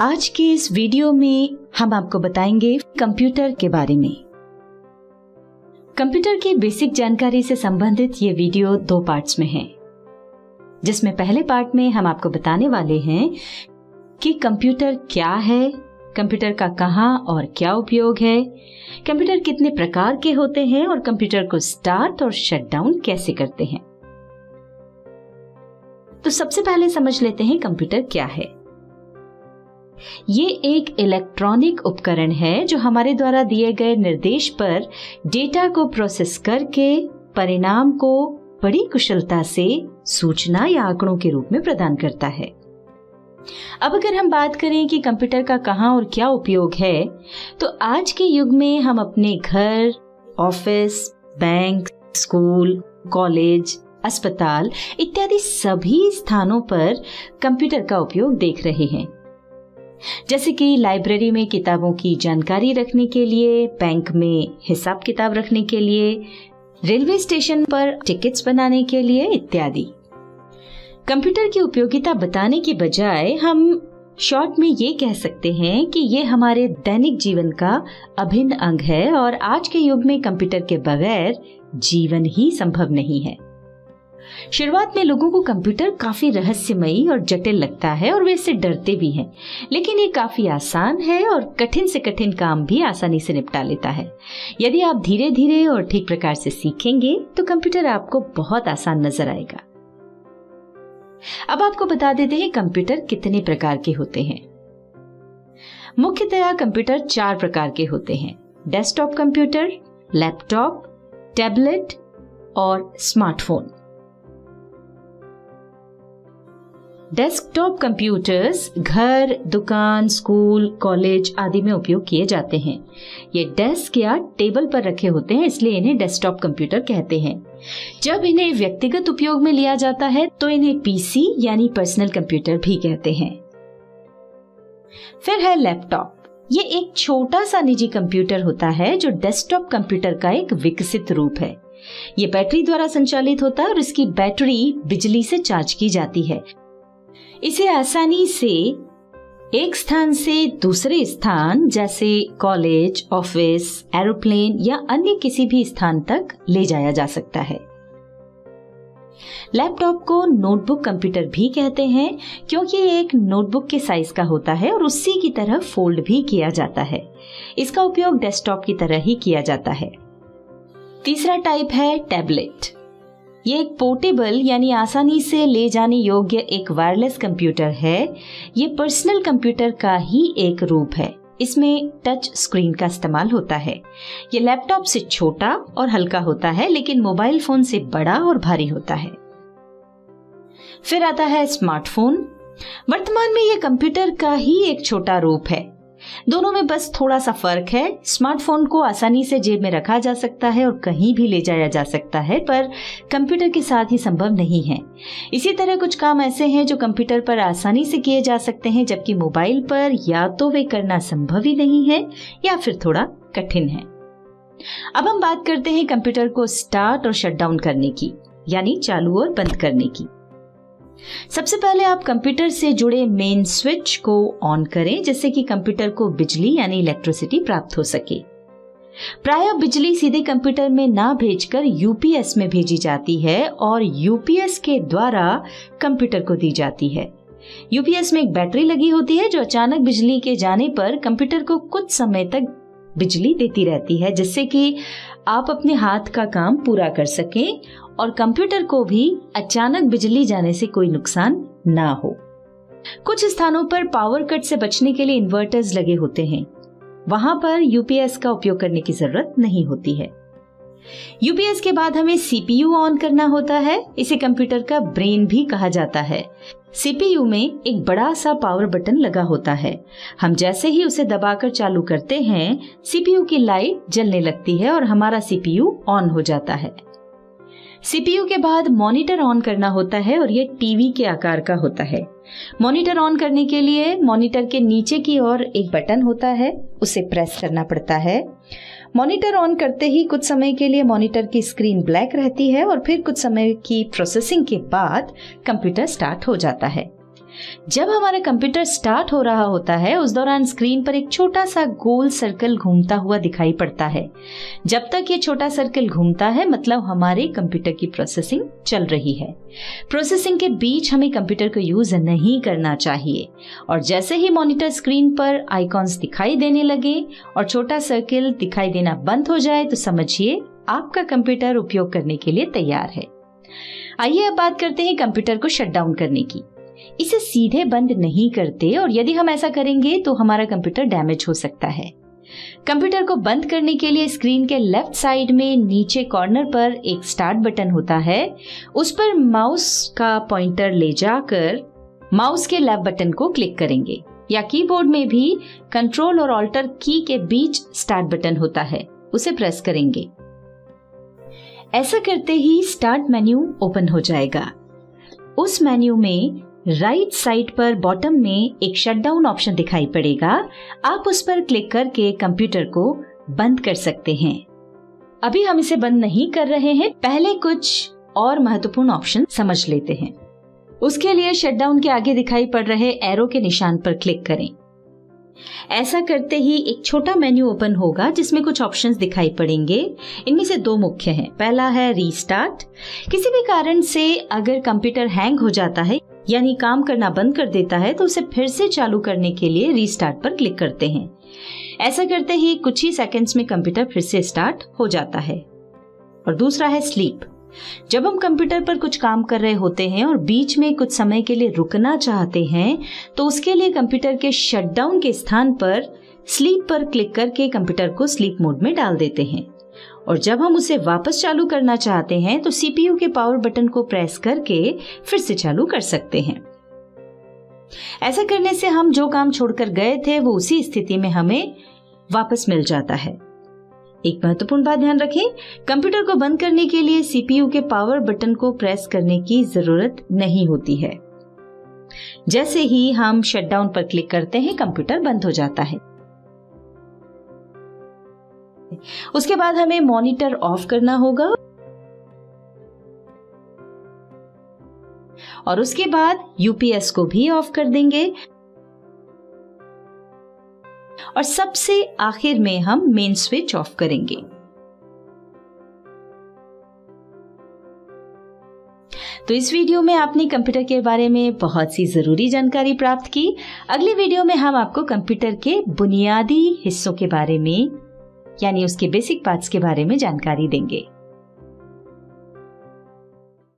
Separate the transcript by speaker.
Speaker 1: आज के इस वीडियो में हम आपको बताएंगे कंप्यूटर के बारे में। कंप्यूटर की बेसिक जानकारी से संबंधित ये वीडियो 2 पार्ट्स में है, जिसमें पहले पार्ट में हम आपको बताने वाले हैं कि कंप्यूटर क्या है, कंप्यूटर का कहाँ और क्या उपयोग है, कंप्यूटर कितने प्रकार के होते हैं और कंप्यूटर को स्टार्ट और शट डाउन कैसे करते हैं। तो सबसे पहले समझ लेते हैं कंप्यूटर क्या है। ये एक इलेक्ट्रॉनिक उपकरण है जो हमारे द्वारा दिए गए निर्देश पर डेटा को प्रोसेस करके परिणाम को बड़ी कुशलता से सूचना या आंकड़ों के रूप में प्रदान करता है। अब अगर हम बात करें कि कंप्यूटर का कहाँ और क्या उपयोग है, तो आज के युग में हम अपने घर, ऑफिस, बैंक, स्कूल, कॉलेज, अस्पताल इत्यादि सभी स्थानों पर कंप्यूटर का उपयोग देख रहे हैं। जैसे कि लाइब्रेरी में किताबों की जानकारी रखने के लिए, बैंक में हिसाब किताब रखने के लिए, रेलवे स्टेशन पर टिकट्स बनाने के लिए इत्यादि। कंप्यूटर की उपयोगिता बताने की बजाय हम शॉर्ट में ये कह सकते हैं कि ये हमारे दैनिक जीवन का अभिन्न अंग है और आज के युग में कंप्यूटर के बगैर जीवन ही संभव नहीं है। शुरुआत में लोगों को कंप्यूटर काफी रहस्यमयी और जटिल लगता है और वे इससे डरते भी हैं, लेकिन ये काफी आसान है और कठिन से कठिन काम भी आसानी से निपटा लेता है। यदि आप धीरे धीरे और ठीक प्रकार से सीखेंगे तो कंप्यूटर आपको बहुत आसान नजर आएगा। अब आपको बता देते हैं कंप्यूटर कितने प्रकार के होते हैं। मुख्यतया कंप्यूटर 4 प्रकार के होते हैं: डेस्कटॉप कंप्यूटर, लैपटॉप, टैबलेट और स्मार्टफोन। डेस्कटॉप कंप्यूटर्स घर, दुकान, स्कूल, कॉलेज आदि में उपयोग किए जाते हैं। ये डेस्क या टेबल पर रखे होते हैं, इसलिए इन्हें डेस्कटॉप कंप्यूटर कहते हैं। जब इन्हें व्यक्तिगत उपयोग में लिया जाता है तो इन्हें पीसी यानी पर्सनल कंप्यूटर भी कहते हैं। फिर है लैपटॉप। ये एक छोटा सा निजी कंप्यूटर होता है जो डेस्कटॉप कंप्यूटर का एक विकसित रूप है। ये बैटरी द्वारा संचालित होता है और इसकी बैटरी बिजली से चार्ज की जाती है। इसे आसानी से एक स्थान से दूसरे स्थान जैसे कॉलेज, ऑफिस, एरोप्लेन या अन्य किसी भी स्थान तक ले जाया जा सकता है। लैपटॉप को नोटबुक कंप्यूटर भी कहते हैं क्योंकि ये एक नोटबुक के साइज का होता है और उसी की तरह फोल्ड भी किया जाता है। इसका उपयोग डेस्कटॉप की तरह ही किया जाता है। तीसरा टाइप है टैबलेट। ये एक पोर्टेबल यानी आसानी से ले जाने योग्य एक वायरलेस कंप्यूटर है। ये पर्सनल कंप्यूटर का ही एक रूप है। इसमें टच स्क्रीन का इस्तेमाल होता है। ये लैपटॉप से छोटा और हल्का होता है, लेकिन मोबाइल फोन से बड़ा और भारी होता है। फिर आता है स्मार्टफोन। वर्तमान में ये कंप्यूटर का ही एक छोटा रूप है। दोनों में बस थोड़ा सा फर्क है। स्मार्टफोन को आसानी से जेब में रखा जा सकता है और कहीं भी ले जाया जा सकता है, पर कंप्यूटर के साथ ही संभव नहीं है। इसी तरह कुछ काम ऐसे हैं जो कंप्यूटर पर आसानी से किए जा सकते हैं, जबकि मोबाइल पर या तो वे करना संभव ही नहीं है या फिर थोड़ा कठिन है। अब हम बात करते हैं कंप्यूटर को स्टार्ट और शट डाउन करने की, यानी चालू और बंद करने की। सबसे पहले आप कंप्यूटर से जुड़े मेन स्विच को ऑन करें, जिससे कि कंप्यूटर को बिजली यानी इलेक्ट्रिसिटी प्राप्त हो सके। प्रायः बिजली सीधे कंप्यूटर में ना भेजकर यूपीएस में भेजी जाती है और यूपीएस के द्वारा कंप्यूटर को दी जाती है। यूपीएस में एक बैटरी लगी होती है जो अचानक बिजली के जाने पर कंप्यूटर को कुछ समय तक बिजली देती रहती है, जिससे कि आप अपने हाथ का काम पूरा कर सकें और कंप्यूटर को भी अचानक बिजली जाने से कोई नुकसान ना हो। कुछ स्थानों पर पावर कट से बचने के लिए इन्वर्टर्स लगे होते हैं। वहां पर यूपीएस का उपयोग करने की जरूरत नहीं होती है। यूपीएस के बाद हमें सीपीयू ऑन करना होता है। इसे कंप्यूटर का ब्रेन भी कहा जाता है। सीपीयू में एक बड़ा सा पावर बटन लगा होता है। हम जैसे ही उसे दबाकर चालू करते हैं, सीपीयू की लाइट जलने लगती है और हमारा सीपीयू ऑन हो जाता है। सीपीयू के बाद मॉनिटर ऑन करना होता है और ये टीवी के आकार का होता है। मॉनिटर ऑन करने के लिए मॉनिटर के नीचे की ओर एक बटन होता है, उसे प्रेस करना पड़ता है। मॉनिटर ऑन करते ही कुछ समय के लिए मॉनिटर की स्क्रीन ब्लैक रहती है और फिर कुछ समय की प्रोसेसिंग के बाद कंप्यूटर स्टार्ट हो जाता है। जब हमारा कंप्यूटर स्टार्ट हो रहा होता है उस दौरान स्क्रीन पर एक छोटा सा गोल सर्कल घूमता हुआ दिखाई पड़ता है। जब तक ये छोटा सर्कल घूमता है मतलब हमारे कंप्यूटर की प्रोसेसिंग चल रही है। प्रोसेसिंग के बीच हमें कंप्यूटर को यूज नहीं करना चाहिए और जैसे ही मॉनिटर स्क्रीन पर आइकॉन्स दिखाई देने लगे और छोटा सर्कल दिखाई देना बंद हो जाए तो समझिए आपका कंप्यूटर उपयोग करने के लिए तैयार है। आइए अब बात करते हैं कंप्यूटर को शट डाउन करने की। इसे सीधे बंद नहीं करते और यदि हम ऐसा करेंगे तो हमारा कंप्यूटर डैमेज हो सकता है। कंप्यूटर को बंद करने के लिए स्क्रीन के लेफ्ट साइड में नीचे कॉर्नर पर एक स्टार्ट बटन होता है। उस पर माउस का पॉइंटर ले जाकर माउस के लेफ्ट बटन को क्लिक करेंगे या कीबोर्ड में भी कंट्रोल और ऑल्टर की के बीच स्टार्ट बटन होता है, उसे प्रेस करेंगे। ऐसा करते ही स्टार्ट मेन्यू ओपन हो जाएगा। उस मेन्यू में राइट साइड पर बॉटम में एक शटडाउन ऑप्शन दिखाई पड़ेगा। आप उस पर क्लिक करके कंप्यूटर को बंद कर सकते हैं। अभी हम इसे बंद नहीं कर रहे हैं, पहले कुछ और महत्वपूर्ण ऑप्शन समझ लेते हैं। उसके लिए शटडाउन के आगे दिखाई पड़ रहे एरो के निशान पर क्लिक करें। ऐसा करते ही एक छोटा मेन्यू ओपन होगा जिसमें कुछ ऑप्शंस दिखाई पड़ेंगे। इनमें से दो मुख्य हैं। पहला है रीस्टार्ट। किसी भी कारण से अगर कंप्यूटर हैंग हो जाता है यानी काम करना बंद कर देता है तो उसे फिर से चालू करने के लिए रीस्टार्ट पर क्लिक करते हैं। ऐसा करते ही कुछ ही सेकंड्स में कंप्यूटर फिर से स्टार्ट हो जाता है। और दूसरा है स्लीप। जब हम कंप्यूटर पर कुछ काम कर रहे होते हैं और बीच में कुछ समय के लिए रुकना चाहते हैं तो उसके लिए कंप्यूटर के शटडाउन के स्थान पर स्लीप पर क्लिक करके कंप्यूटर को स्लीप मोड में डाल देते हैं। और जब हम उसे वापस चालू करना चाहते हैं तो सीपीयू के पावर बटन को प्रेस करके फिर से चालू कर सकते हैं। ऐसा करने से हम जो काम छोड़कर गए थे वो उसी स्थिति में हमें वापस मिल जाता है। एक महत्वपूर्ण बात ध्यान रखें, कंप्यूटर को बंद करने के लिए सीपीयू के पावर बटन को प्रेस करने की जरूरत नहीं होती है। जैसे ही हम शटडाउन पर क्लिक करते हैं कंप्यूटर बंद हो जाता है। उसके बाद हमें मॉनिटर ऑफ करना होगा और उसके बाद यूपीएस को भी ऑफ कर देंगे और सबसे आखिर में हम मेन स्विच ऑफ करेंगे। तो इस वीडियो में आपने कंप्यूटर के बारे में बहुत सी जरूरी जानकारी प्राप्त की। अगली वीडियो में हम आपको कंप्यूटर के बुनियादी हिस्सों के बारे में यानी उसके बेसिक पार्ट्स के बारे में जानकारी देंगे।